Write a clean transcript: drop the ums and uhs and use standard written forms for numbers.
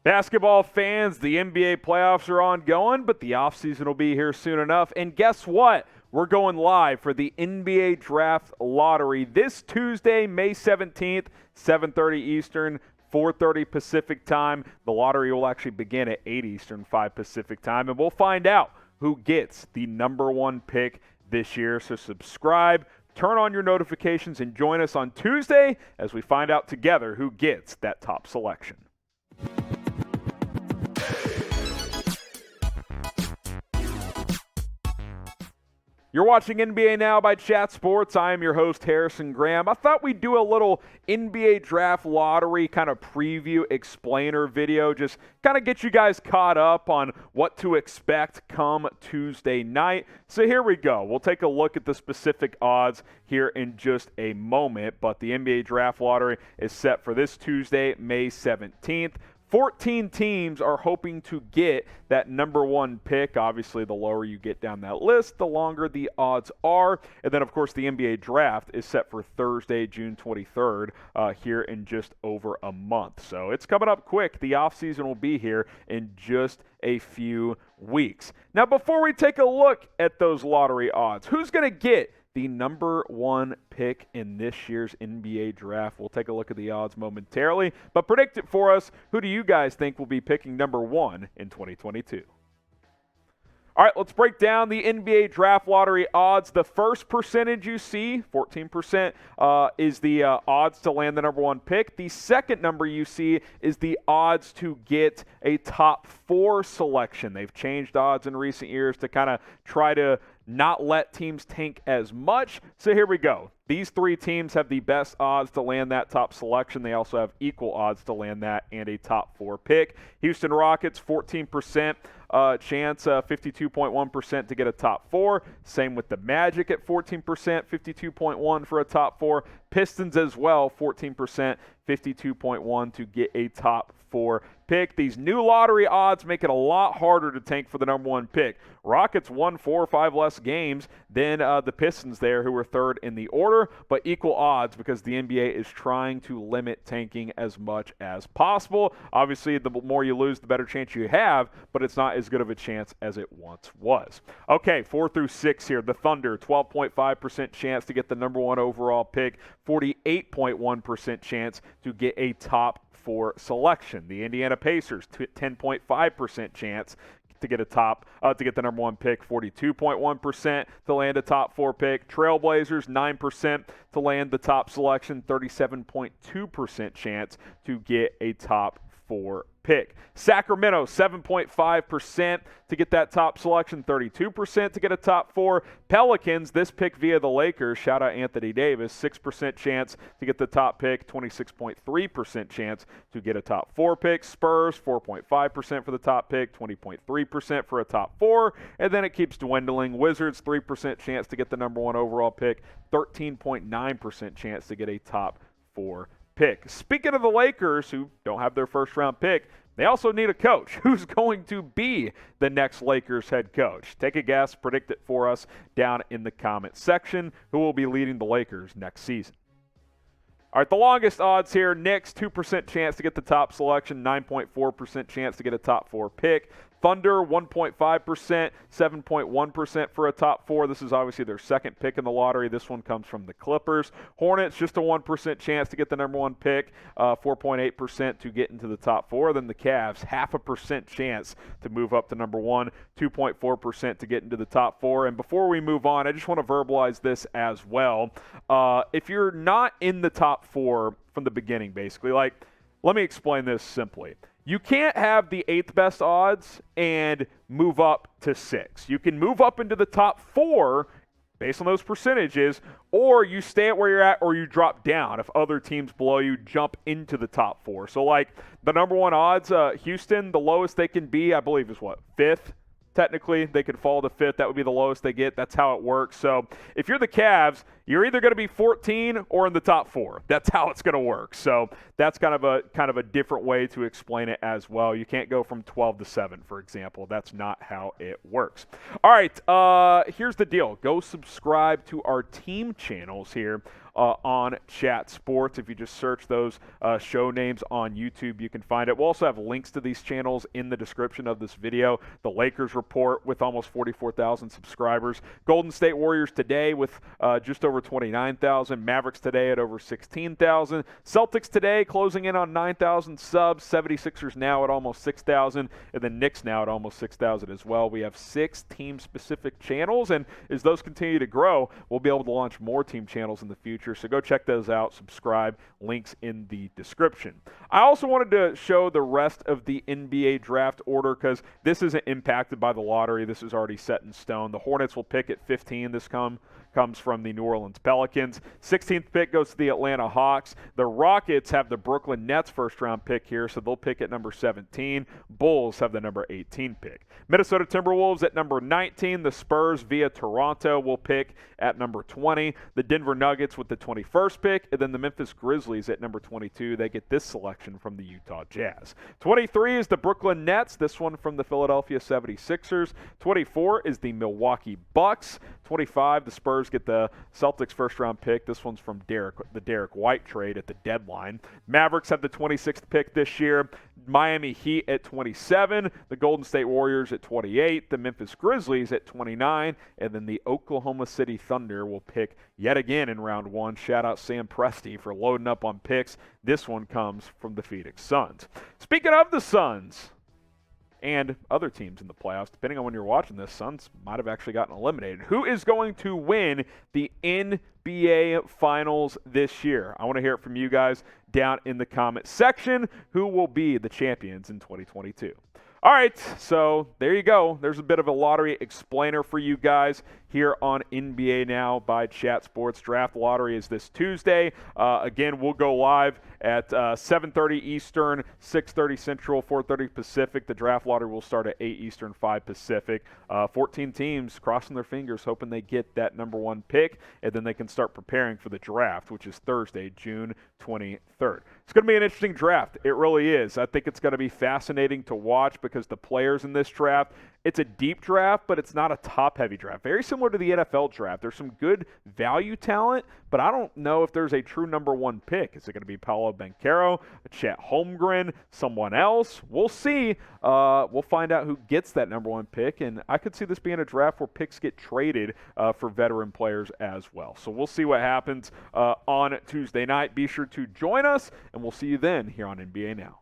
Basketball fans, the NBA playoffs are ongoing, but the offseason will be here soon enough. And guess what? We're going live for the NBA Draft Lottery this Tuesday, May 17th, 7:30 Eastern, 4:30 Pacific Time. The lottery will actually begin at 8 Eastern, 5 Pacific Time, and we'll find out who gets the number one pick this year. So subscribe, turn on your notifications, and join us on Tuesday as we find out together who gets that top selection. You're watching NBA Now by Chat Sports. I am your host, Harrison Graham. I thought we'd do a little NBA Draft Lottery kind of preview explainer video, just kind of get you guys caught up on what to expect come Tuesday night. So here we go. We'll take a look at the specific odds here in just a moment, but the NBA Draft Lottery is set for this Tuesday, May 17th. 14 teams are hoping to get that number one pick. Obviously, the lower you get down that list, the longer the odds are. And then, of course, the NBA Draft is set for Thursday, June 23rd, here in just over a month. So it's coming up quick. The offseason will be here in just a few weeks. Now, before we take a look at those lottery odds, who's going to get the number one pick in this year's NBA Draft? We'll take a look at the odds momentarily, but predict it for us. Who do you guys think will be picking number one in 2022? All right, let's break down the NBA Draft Lottery odds. The first percentage you see, 14%, is the odds to land the number one pick. The second number you see is the odds to get a top four selection. They've changed odds in recent years to kind of try to not let teams tank as much. So here we go. These three teams have the best odds to land that top selection. They also have equal odds to land that and a top four pick. Houston Rockets, 14% chance, 52.1% to get a top four. Same with the Magic at 14%, 52.1% for a top four. Pistons as well, 14%, 52.1% to get a top four pick. These new lottery odds make it a lot harder to tank for the number one pick. Rockets won 4 or 5 less games than the Pistons there, who were third in the order, but equal odds because the NBA is trying to limit tanking as much as possible. Obviously, the more you lose, the better chance you have, but it's not as good of a chance as it once was. Okay, 4 through 6 here. The Thunder, 12.5% chance to get the number one overall pick, 48.1% chance to get a top four selection. The Indiana Pacers, 10.5% chance to get the number one pick, 42.1% to land a top four pick. Trailblazers, 9% to land the top selection, 37.2% chance to get a top four pick. Sacramento, 7.5% to get that top selection, 32% to get a top four. Pelicans, this pick via the Lakers, shout out Anthony Davis, 6% chance to get the top pick, 26.3% chance to get a top four pick. Spurs, 4.5% for the top pick, 20.3% for a top four, and then it keeps dwindling. Wizards, 3% chance to get the number one overall pick, 13.9% chance to get a top four pick. Speaking of the Lakers, who don't have their first round pick, they also need a coach. Who's going to be the next Lakers head coach? Take a guess, predict it for us down in the comment section. Who will be leading the Lakers next season? All right, the longest odds here, Knicks, 2% chance to get the top selection, 9.4% chance to get a top four pick. Thunder, 1.5%, 7.1% for a top four. This is obviously their second pick in the lottery. This one comes from the Clippers. Hornets, just a 1% chance to get the number one pick, 4.8% to get into the top four. Then the Cavs, 0.5% chance to move up to number one, 2.4% to get into the top four. And before we move on, I just want to verbalize this as well. If you're not in the top four from the beginning, basically, let me explain this simply. You can't have the 8th best odds and move up to 6. You can move up into the top 4 based on those percentages, or you stay at where you're at or you drop down if other teams below you jump into the top 4. So, the number one odds, Houston, the lowest they can be, I believe, is 5th? Technically, they could fall to 5th. That would be the lowest they get. That's how it works. So if you're the Cavs, You're either going to be 14 or in the top 4. That's how it's going to work. So that's kind of a different way to explain it as well. You can't go from 12 to 7, for example. That's not how it works. All right, here's the deal. Go subscribe to our team channels here on Chat Sports. If you just search those show names on YouTube, you can find it. We'll also have links to these channels in the description of this video. The Lakers Report with almost 44,000 subscribers. Golden State Warriors today with just over 29,000. Mavericks today at over 16,000. Celtics today closing in on 9,000 subs. 76ers now at almost 6,000. And then Knicks now at almost 6,000 as well. We have 6 team-specific channels, and as those continue to grow, we'll be able to launch more team channels in the future. So go check those out, subscribe, links in the description. I also wanted to show the rest of the NBA draft order because this isn't impacted by the lottery. This is already set in stone. The Hornets will pick at 15. This comes from the New Orleans Pelicans. 16th pick goes to the Atlanta Hawks. The Rockets have the Brooklyn Nets first-round pick here, so they'll pick at number 17. Bulls have the number 18 pick. Minnesota Timberwolves at number 19. The Spurs via Toronto will pick at number 20. The Denver Nuggets with the 21st pick, and then the Memphis Grizzlies at number 22. They get this selection from the Utah Jazz. 23 is the Brooklyn Nets, this one from the Philadelphia 76ers. 24 is the Milwaukee Bucks. 25, the Spurs get the Celtics first-round pick. This one's from the Derek White trade at the deadline. Mavericks have the 26th pick this year. Miami Heat at 27. The Golden State Warriors at 28. The Memphis Grizzlies at 29. And then the Oklahoma City Thunder will pick yet again in round 1. Shout out Sam Presti for loading up on picks. This one comes from the Phoenix Suns. Speaking of the Suns and other teams in the playoffs, depending on when you're watching this, Suns might have actually gotten eliminated. Who is going to win the NBA Finals this year? I want to hear it from you guys down in the comment section. Who will be the champions in 2022? All right, so there you go. There's a bit of a lottery explainer for you guys here on NBA Now by Chat Sports. Draft lottery is this Tuesday. Again, we'll go live at 7:30 Eastern, 6:30 Central, 4:30 Pacific. The draft lottery will start at 8 Eastern, 5 Pacific. 14 teams crossing their fingers, hoping they get that number 1 pick, and then they can start preparing for the draft, which is Thursday, June 23rd. It's going to be an interesting draft. It really is. I think it's going to be fascinating to watch because the players in this draft, it's a deep draft, but it's not a top-heavy draft. Very similar to the NFL draft. There's some good value talent, but I don't know if there's a true number 1 pick. Is it going to be Paolo Banchero, Chet Holmgren, someone else? We'll see. We'll find out who gets that number 1 pick, and I could see this being a draft where picks get traded for veteran players as well. So we'll see what happens on Tuesday night. Be sure to join us, and we'll see you then here on NBA Now.